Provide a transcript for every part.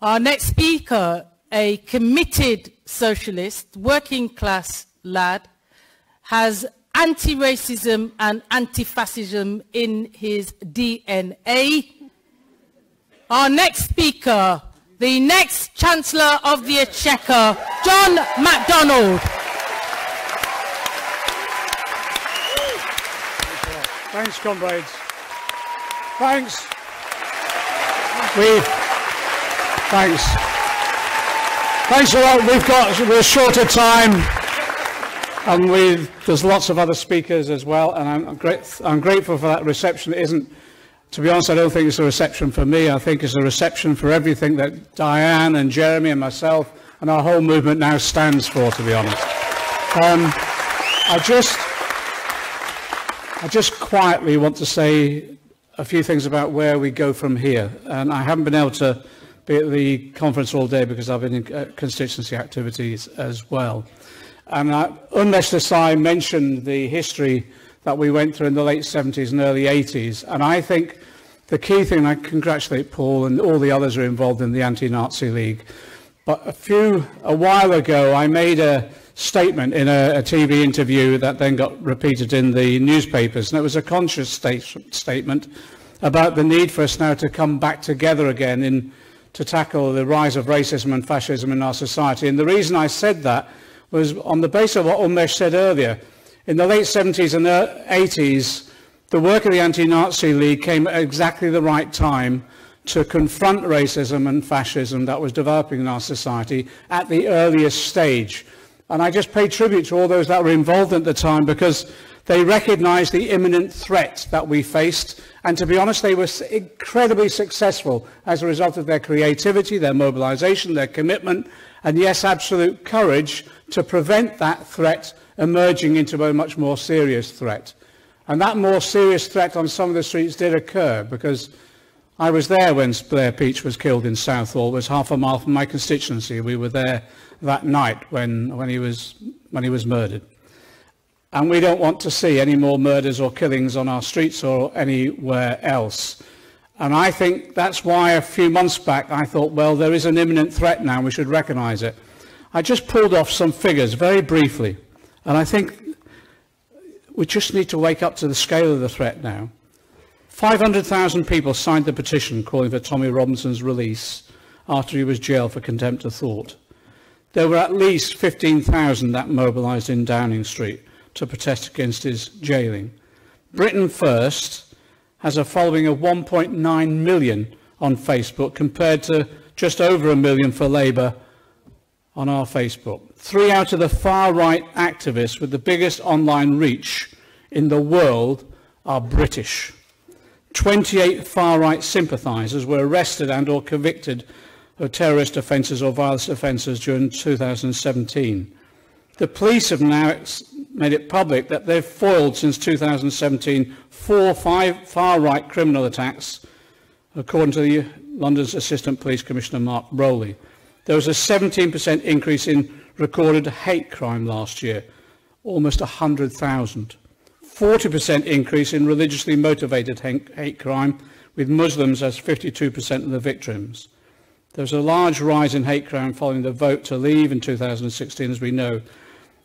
Our next speaker, a committed socialist, working class lad, has anti-racism and anti-fascism in his DNA. Our next speaker, the next Chancellor of the Exchequer, John Mcdonnell. Thanks, comrades. Thanks. Thanks a lot. We're short of time, and there's lots of other speakers as well, and I'm grateful for that reception. It isn't, to be honest, I don't think it's a reception for me. I think it's a reception for everything that Diane and Jeremy and myself and our whole movement now stands for, to be honest. I just quietly want to say a few things about where we go from here. And I haven't been able to be at the conference all day because I've been in constituency activities as well. And unless I mentioned the history that we went through in the late 70s and early 80s. And I think the key thing, I congratulate Paul and all the others who are involved in the Anti-Nazi League. But a while ago, I made a statement in a TV interview that then got repeated in the newspapers. And it was a conscious statement about the need for us now to come back together again to tackle the rise of racism and fascism in our society. And the reason I said that was on the basis of what Umesh said earlier. In the late 70s and 80s, the work of the Anti-Nazi League came at exactly the right time to confront racism and fascism that was developing in our society at the earliest stage. And I just pay tribute to all those that were involved at the time because they recognized the imminent threat that we faced. And to be honest, they were incredibly successful as a result of their creativity, their mobilization, their commitment, and yes, absolute courage to prevent that threat emerging into a much more serious threat. And that more serious threat on some of the streets did occur because I was there when Blair Peach was killed in Southall. It was half a mile from my constituency. We were there that night when he was murdered. And we don't want to see any more murders or killings on our streets or anywhere else. And I think that's why a few months back I thought, well, there is an imminent threat now, we should recognise it. I just pulled off some figures very briefly, and I think we just need to wake up to the scale of the threat now. 500,000 people signed the petition calling for Tommy Robinson's release after he was jailed for contempt of thought. There were at least 15,000 that mobilised in Downing Street to protest against his jailing. Britain First has a following of 1.9 million on Facebook compared to just over 1 million for Labour on our Facebook. 3 out of the far-right activists with the biggest online reach in the world are British. 28 far-right sympathisers were arrested and or convicted of terrorist offences or violence offences during 2017. The police have now made it public that they've foiled since 2017 4 far-right criminal attacks, according to London's Assistant Police Commissioner Mark Rowley. There was a 17% increase in recorded hate crime last year, almost 100,000. 40% increase in religiously motivated hate crime, with Muslims as 52% of the victims. There was a large rise in hate crime following the vote to leave in 2016, as we know.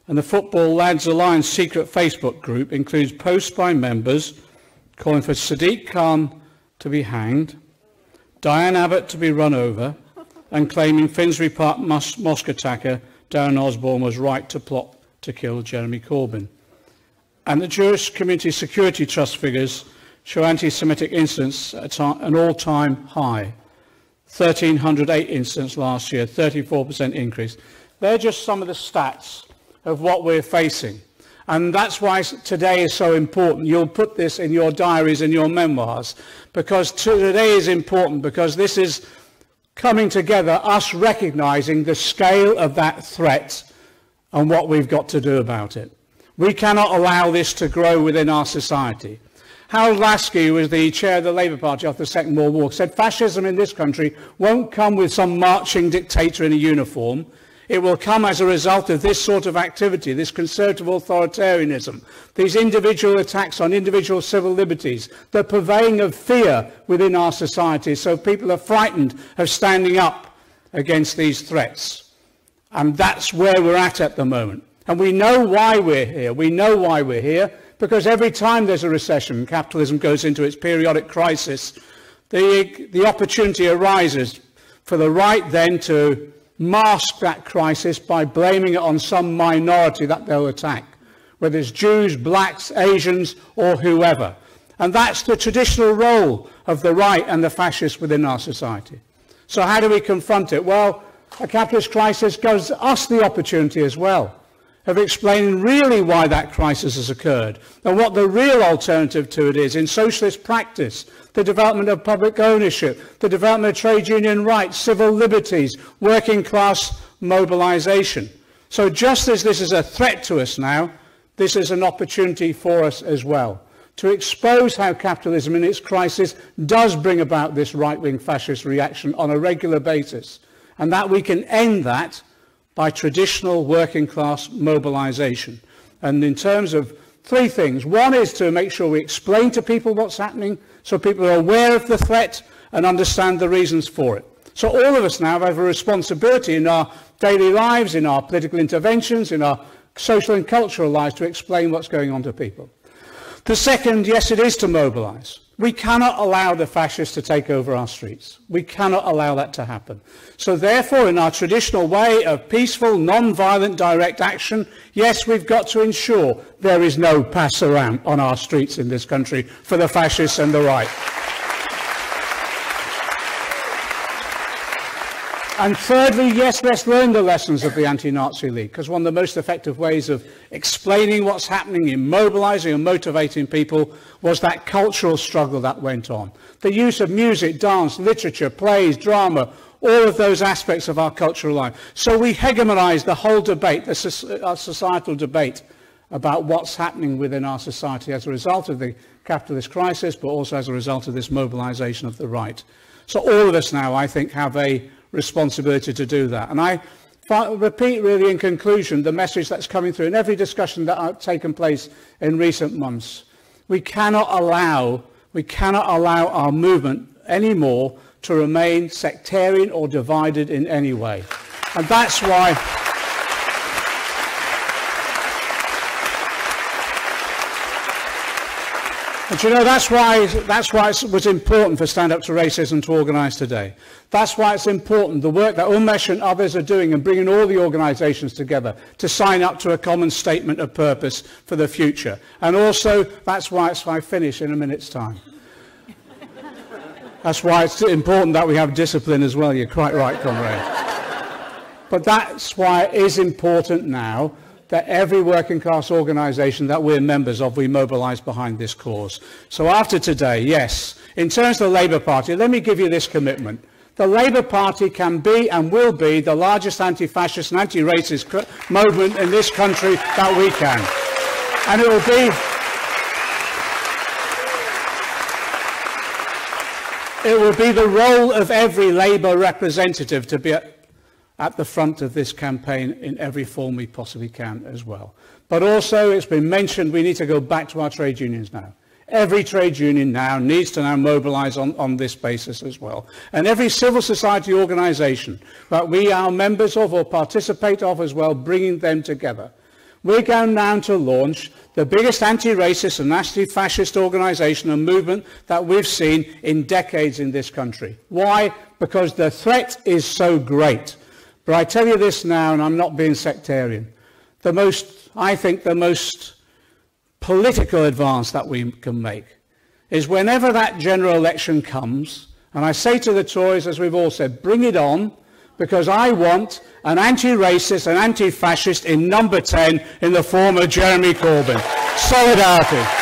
And the Football Lads Alliance secret Facebook group includes posts by members calling for Sadiq Khan to be hanged, Diane Abbott to be run over, and claiming Finsbury Park mosque attacker Darren Osborne was right to plot to kill Jeremy Corbyn. And the Jewish Community Security Trust figures show anti-Semitic incidents at an all-time high. 1,308 incidents last year, 34% increase. They're just some of the stats of what we're facing. And that's why today is so important. You'll put this in your diaries and your memoirs, because today is important because this is coming together, us recognising the scale of that threat and what we've got to do about it. We cannot allow this to grow within our society. Harold Lasky, who was the chair of the Labour Party after the Second World War, said fascism in this country won't come with some marching dictator in a uniform. It will come as a result of this sort of activity, this conservative authoritarianism, these individual attacks on individual civil liberties, the purveying of fear within our society, so people are frightened of standing up against these threats. And that's where we're at the moment. And we know why we're here. We know why we're here, because every time there's a recession, capitalism goes into its periodic crisis, the opportunity arises for the right then to mask that crisis by blaming it on some minority that they'll attack, whether it's Jews, blacks, Asians, or whoever. And that's the traditional role of the right and the fascists within our society. So how do we confront it? Well, a capitalist crisis gives us the opportunity as well of explaining really why that crisis has occurred and what the real alternative to it is in socialist practice, the development of public ownership, the development of trade union rights, civil liberties, working class mobilization. So just as this is a threat to us now, this is an opportunity for us as well to expose how capitalism in its crisis does bring about this right-wing fascist reaction on a regular basis, and that we can end that by traditional working class mobilization. And in terms of three things, one is to make sure we explain to people what's happening so people are aware of the threat and understand the reasons for it. So all of us now have a responsibility in our daily lives, in our political interventions, in our social and cultural lives to explain what's going on to people. The second, yes, it is to mobilize. We cannot allow the fascists to take over our streets. We cannot allow that to happen. So therefore, in our traditional way of peaceful, non-violent, direct action, yes, we've got to ensure there is no pass around on our streets in this country for the fascists and the right. And thirdly, yes, let's learn the lessons of the Anti-Nazi League, because one of the most effective ways of explaining what's happening in mobilizing and motivating people was that cultural struggle that went on. The use of music, dance, literature, plays, drama, all of those aspects of our cultural life. So we hegemonized the whole debate, our societal debate about what's happening within our society as a result of the capitalist crisis, but also as a result of this mobilization of the right. So all of us now, I think, have a responsibility to do that. And I repeat really in conclusion the message that's coming through in every discussion that has taken place in recent months. We cannot allow our movement anymore to remain sectarian or divided in any way. And that's why and you know, that's why it was important for Stand Up to Racism to organise today. That's why it's important, the work that Umesh and others are doing and bringing all the organisations together to sign up to a common statement of purpose for the future. And also, that's why I finish in a minute's time. That's why it's important that we have discipline as well. You're quite right, comrade. But that's why it is important now that every working class organisation that we're members of, we mobilise behind this cause. So after today, yes, in terms of the Labour Party, let me give you this commitment. The Labour Party can be and will be the largest anti-fascist and anti-racist movement in this country that we can. And it will be the role of every Labour representative to be at the front of this campaign in every form we possibly can as well. But also, it's been mentioned, we need to go back to our trade unions now. Every trade union now needs to mobilise on this basis as well. And every civil society organisation that we are members of or participate of as well, bringing them together. We're going now to launch the biggest anti-racist and anti-fascist organisation and movement that we've seen in decades in this country. Why? Because the threat is so great. But I tell you this now, and I'm not being sectarian, I think the most political advance that we can make is whenever that general election comes, and I say to the Tories, as we've all said, bring it on, because I want an anti-racist and anti-fascist in number 10 in the form of Jeremy Corbyn. Solidarity.